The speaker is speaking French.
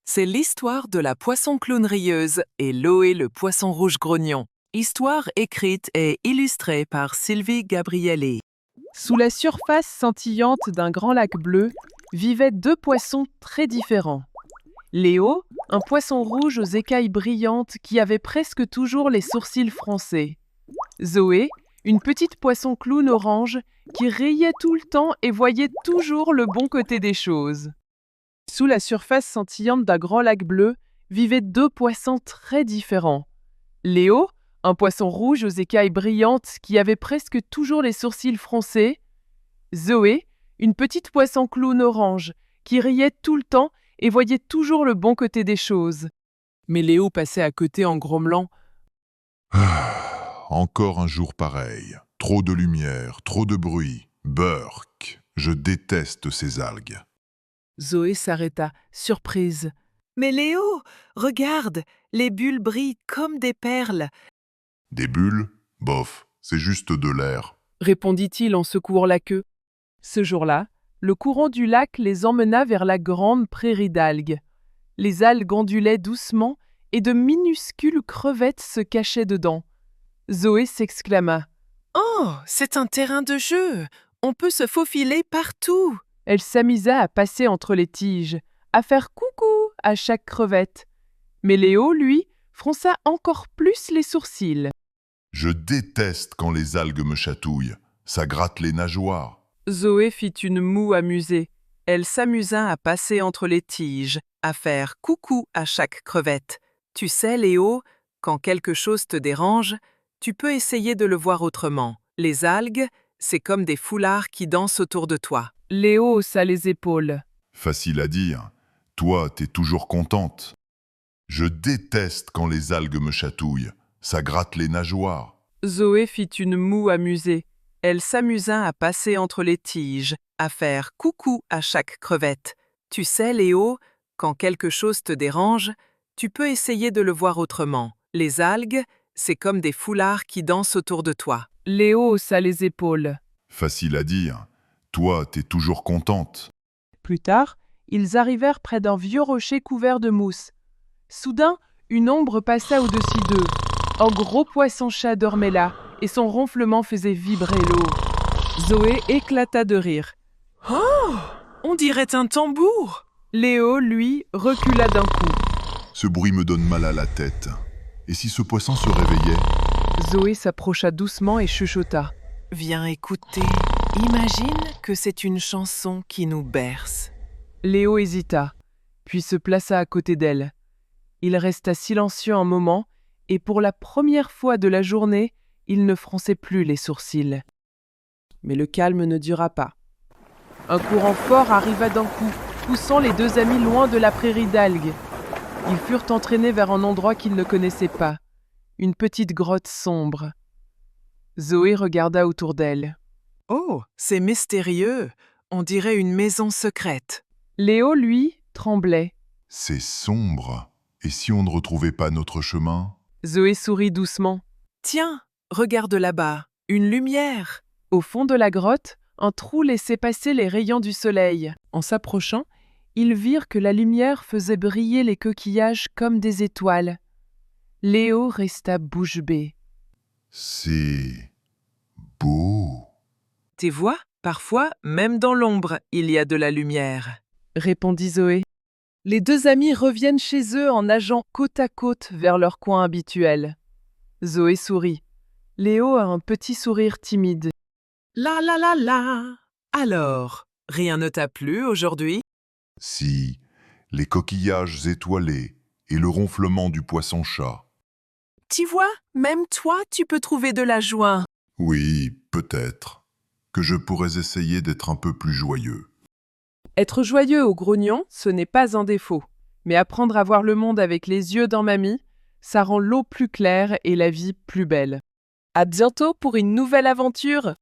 C'est l'histoire de la poisson clown rieuse et Loé le poisson rouge grognon. Histoire écrite et illustrée par Sylvie Gabrielli. Sous la surface scintillante d'un grand lac bleu, vivaient deux poissons très différents. Léo, un poisson rouge aux écailles brillantes qui avait presque toujours les sourcils froncés. Zoé, une petite poisson clown orange qui riait tout le temps et voyait toujours le bon côté des choses. Sous la surface scintillante d'un grand lac bleu, vivaient deux poissons très différents. Léo, un poisson rouge aux écailles brillantes qui avait presque toujours les sourcils froncés. Zoé, une petite poisson clown orange qui riait tout le temps et voyait toujours le bon côté des choses. Mais Léo passait à côté en grommelant. Encore un jour pareil. Trop de lumière, trop de bruit. Burk, je déteste ces algues. Zoé s'arrêta, surprise. Mais Léo, regarde, les bulles brillent comme des perles. Des bulles? Bof, c'est juste de l'air. Répondit-il en secouant la queue. Ce jour-là, le courant du lac les emmena vers la grande prairie d'algues. Les algues ondulaient doucement et de minuscules crevettes se cachaient dedans. Zoé s'exclama. « Oh, c'est un terrain de jeu! On peut se faufiler partout !» Elle s'amisa à passer entre les tiges, à faire coucou à chaque crevette. Mais Léo, lui, fronça encore plus les sourcils. Je déteste quand les algues me chatouillent. Ça gratte les nageoires. Zoé fit une moue amusée. Elle s'amusa à passer entre les tiges, à faire coucou à chaque crevette. Tu sais, Léo, quand quelque chose te dérange, tu peux essayer de le voir autrement. Les algues, c'est comme des foulards qui dansent autour de toi. Léo haussa les épaules. Facile à dire. Toi, t'es toujours contente. Je déteste quand les algues me chatouillent. Ça gratte les nageoires. Zoé fit une moue amusée. Elle s'amusa à passer entre les tiges, à faire coucou à chaque crevette. Tu sais, Léo, quand quelque chose te dérange, tu peux essayer de le voir autrement. Les algues, c'est comme des foulards qui dansent autour de toi. Léo haussa les épaules. Facile à dire. Toi, t'es toujours contente. Plus tard, ils arrivèrent près d'un vieux rocher couvert de mousse. Soudain, une ombre passa au-dessus d'eux. Un gros poisson-chat dormait là, et son ronflement faisait vibrer l'eau. Zoé éclata de rire. « Oh, on dirait un tambour !» Léo, lui, recula d'un coup. Ce bruit me donne mal à la tête. Et si ce poisson se réveillait? Zoé s'approcha doucement et chuchota. « Viens écouter. Imagine que c'est une chanson qui nous berce. » Léo hésita, puis se plaça à côté d'elle. Il resta silencieux un moment, et pour la première fois de la journée, il ne fronçait plus les sourcils. Mais le calme ne dura pas. Un courant fort arriva d'un coup, poussant les deux amis loin de la prairie d'algues. Ils furent entraînés vers un endroit qu'ils ne connaissaient pas, une petite grotte sombre. Zoé regarda autour d'elle. « Oh, c'est mystérieux. On dirait une maison secrète. » Léo, lui, tremblait. C'est sombre. Et si on ne retrouvait pas notre chemin? Zoé sourit doucement. « Tiens, regarde là-bas, une lumière. » Au fond de la grotte, un trou laissait passer les rayons du soleil. En s'approchant, ils virent que la lumière faisait briller les coquillages comme des étoiles. Léo resta bouche bée. C'est beau. « Tu vois, parfois, même dans l'ombre, il y a de la lumière. » Répondit Zoé. Les deux amis reviennent chez eux en nageant côte à côte vers leur coin habituel. Zoé sourit. Léo a un petit sourire timide. « La la la la. Alors, rien ne t'a plu aujourd'hui? » Si, les coquillages étoilés et le ronflement du poisson-chat. « Tu vois, même toi, tu peux trouver de la joie. » Oui, peut-être. Que je pourrais essayer d'être un peu plus joyeux. Être joyeux au grognon, ce n'est pas un défaut. Mais apprendre à voir le monde avec les yeux d'un mamie, ça rend l'eau plus claire et la vie plus belle. À bientôt pour une nouvelle aventure!